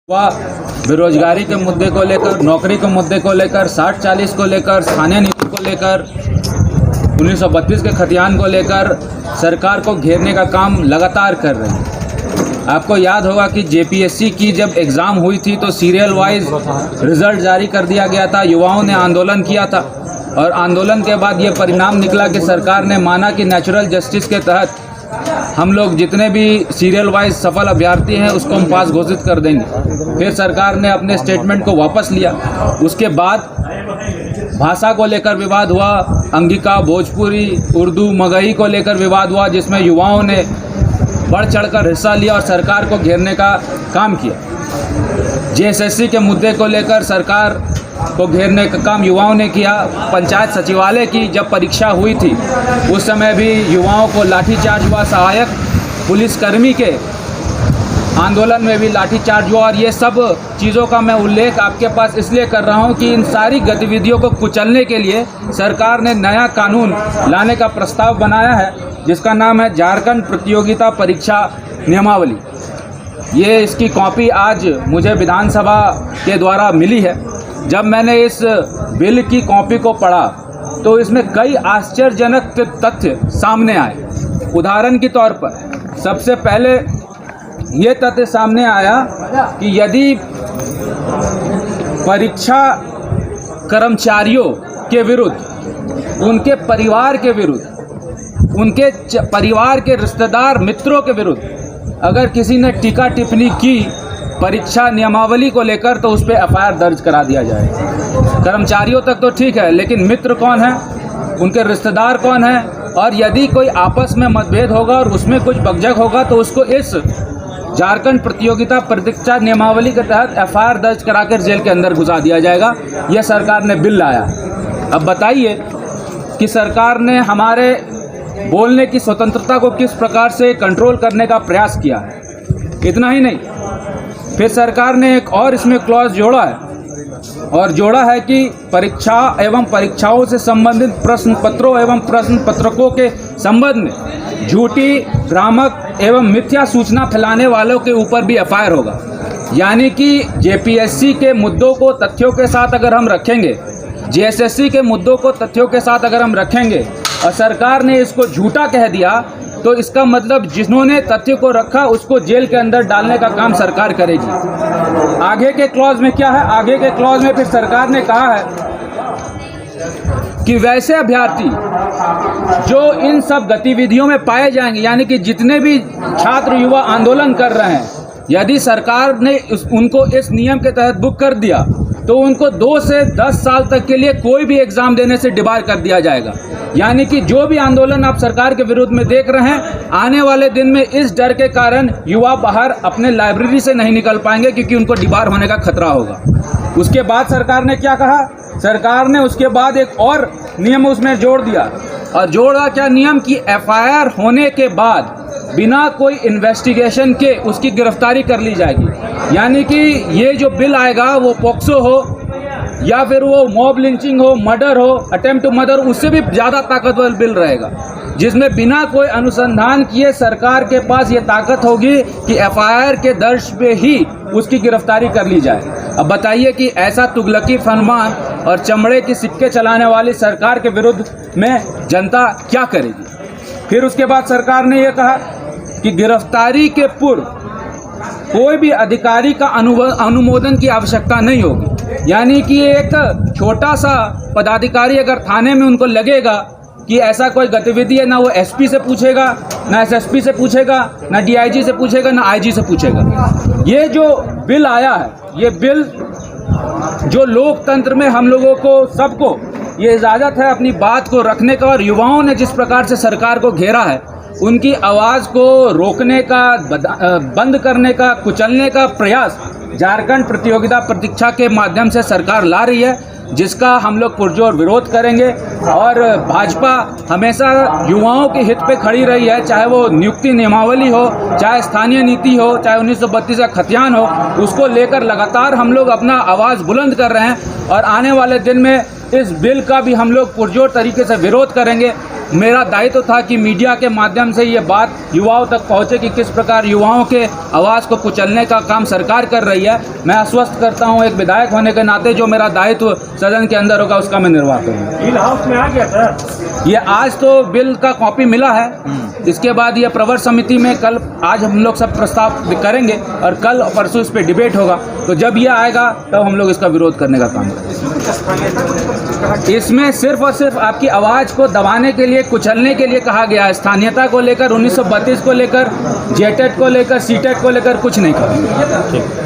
बेरोजगारी के मुद्दे को लेकर, नौकरी के मुद्दे को लेकर, 60-40 को लेकर, स्थानीय नीति को लेकर, 1932 के खतियान को लेकर सरकार को घेरने का काम लगातार कर रहे हैं। आपको याद होगा कि जेपीएससी की जब एग्ज़ाम हुई थी तो सीरियल वाइज रिज़ल्ट जारी कर दिया गया था। युवाओं ने आंदोलन किया था और आंदोलन के बाद ये परिणाम निकला कि सरकार ने माना कि नेचुरल जस्टिस के तहत हम लोग जितने भी सीरियल वाइज सफल अभ्यर्थी हैं उसको हम पास घोषित कर देंगे। फिर सरकार ने अपने स्टेटमेंट को वापस लिया। उसके बाद भाषा को लेकर विवाद हुआ, अंगिका, भोजपुरी, उर्दू, मगही को लेकर विवाद हुआ, जिसमें युवाओं ने बढ़ चढ़कर हिस्सा लिया और सरकार को घेरने का काम किया। जेएसएससी के मुद्दे को लेकर सरकार को घेरने का काम युवाओं ने किया। पंचायत सचिवालय की जब परीक्षा हुई थी उस समय भी युवाओं को लाठीचार्ज हुआ। सहायक पुलिसकर्मी के आंदोलन में भी लाठीचार्ज हुआ। और ये सब चीज़ों का मैं उल्लेख आपके पास इसलिए कर रहा हूँ कि इन सारी गतिविधियों को कुचलने के लिए सरकार ने नया कानून लाने का प्रस्ताव बनाया है, जिसका नाम है झारखंड प्रतियोगिता परीक्षा नियमावली। ये इसकी कॉपी आज मुझे विधानसभा के द्वारा मिली है। जब मैंने इस बिल की कॉपी को पढ़ा तो इसमें कई आश्चर्यजनक तथ्य सामने आए। उदाहरण के तौर पर सबसे पहले ये तथ्य सामने आया कि यदि परीक्षा कर्मचारियों के विरुद्ध, उनके परिवार के विरुद्ध, उनके परिवार के रिश्तेदार मित्रों के विरुद्ध अगर किसी ने टीका टिप्पणी की परीक्षा नियमावली को लेकर तो उस पर एफआईआर दर्ज करा दिया जाए। कर्मचारियों तक तो ठीक है, लेकिन मित्र कौन है, उनके रिश्तेदार कौन है, और यदि कोई आपस में मतभेद होगा और उसमें कुछ बकझक होगा तो उसको इस झारखंड प्रतियोगिता परीक्षा नियमावली के तहत एफआईआर दर्ज कराकर जेल के अंदर घुसा दिया जाएगा। यह सरकार ने बिल लाया। अब बताइए कि सरकार ने हमारे बोलने की स्वतंत्रता को किस प्रकार से कंट्रोल करने का प्रयास किया है। इतना ही नहीं, फिर सरकार ने एक और इसमें क्लॉज जोड़ा है और जोड़ा है कि परीक्षा एवं परीक्षाओं से संबंधित प्रश्न पत्रों एवं प्रश्न पत्रकों के संबंध में झूठी, भ्रामक एवं मिथ्या सूचना फैलाने वालों के ऊपर भी एफआईआर होगा। यानी कि जेपीएससी के मुद्दों को तथ्यों के साथ अगर हम रखेंगे, जेएसएससी के मुद्दों को तथ्यों के साथ अगर हम रखेंगे और सरकार ने इसको झूठा कह दिया तो इसका मतलब जिन्होंने तथ्य को रखा उसको जेल के अंदर डालने का काम सरकार करेगी। आगे के क्लॉज में क्या है, आगे के क्लॉज में फिर सरकार ने कहा है कि वैसे अभ्यर्थी जो इन सब गतिविधियों में पाए जाएंगे, यानी कि जितने भी छात्र युवा आंदोलन कर रहे हैं, यदि सरकार ने उनको इस नियम के तहत बुक कर दिया तो उनको 2 से 10 साल तक के लिए कोई भी एग्जाम देने से डिबार कर दिया जाएगा। यानी कि जो भी आंदोलन आप सरकार के विरुद्ध में देख रहे हैं, आने वाले दिन में इस डर के कारण युवा बाहर अपने लाइब्रेरी से नहीं निकल पाएंगे क्योंकि उनको डिबार होने का खतरा होगा। उसके बाद सरकार ने क्या कहा, सरकार ने उसके बाद एक और नियम उसमें जोड़ दिया। और जोड़ा क्या नियम कि एफआईआर होने के बाद बिना कोई इन्वेस्टिगेशन के उसकी गिरफ्तारी कर ली जाएगी। यानी कि ये जो बिल आएगा वो पॉक्सो हो या फिर वो मॉब लिंचिंग हो, मर्डर हो, अटेम्प्ट टू मर्डर, उससे भी ज़्यादा ताकतवर बिल रहेगा, जिसमें बिना कोई अनुसंधान किए सरकार के पास ये ताकत होगी कि एफआईआर के दर्ज पे ही उसकी गिरफ्तारी कर ली जाए। अब बताइए कि ऐसा तुगलकी फरमान और चमड़े की सिक्के चलाने वाली सरकार के विरुद्ध में जनता क्या करेगी। फिर उसके बाद सरकार ने यह कहा कि गिरफ्तारी के पूर्व कोई भी अधिकारी का अनुमोदन की आवश्यकता नहीं होगी। यानी कि एक छोटा सा पदाधिकारी अगर थाने में उनको लगेगा कि ऐसा कोई गतिविधि है, ना वो एसपी से पूछेगा, ना एसएसपी से पूछेगा, ना डीआईजी से पूछेगा, ना आईजी से पूछेगा। ये जो बिल आया है, ये बिल जो लोकतंत्र में हम लोगों को सबको ये इजाज़त है अपनी बात को रखने का, और युवाओं ने जिस प्रकार से सरकार को घेरा है उनकी आवाज़ को रोकने का, बंद करने का, कुचलने का प्रयास झारखंड प्रतियोगिता परीक्षा के माध्यम से सरकार ला रही है, जिसका हम लोग पुरजोर विरोध करेंगे। और भाजपा हमेशा युवाओं के हित पे खड़ी रही है, चाहे वो नियुक्ति नियमावली हो, चाहे स्थानीय नीति हो, चाहे 1932 का खतियान हो, उसको लेकर लगातार हम लोग अपना आवाज़ बुलंद कर रहे हैं। और आने वाले दिन में इस बिल का भी हम लोग पुरजोर तरीके से विरोध करेंगे। मेरा दायित्व था कि मीडिया के माध्यम से ये बात युवाओं तक पहुंचे कि किस प्रकार युवाओं के आवाज़ को कुचलने का काम सरकार कर रही है। मैं आश्वस्त करता हूं, एक विधायक होने के नाते जो मेरा दायित्व सदन के अंदर होगा उसका मैं निर्वाह करूँगा। बिल हाउस में आ गया सर, ये आज तो बिल का कॉपी मिला है, इसके बाद ये प्रवर समिति में कल आज हम लोग सब प्रस्ताव करेंगे और कल और परसों इस पर डिबेट होगा। तो जब ये आएगा तब हम लोग इसका विरोध करने का काम करेंगे। इसमें सिर्फ और सिर्फ आपकी आवाज़ को दबाने के लिए, कुचलने के लिए कहा गया है। स्थानीयता को लेकर, 1932 को लेकर, जेटेट को लेकर, सीटेट को लेकर कुछ नहीं कहा।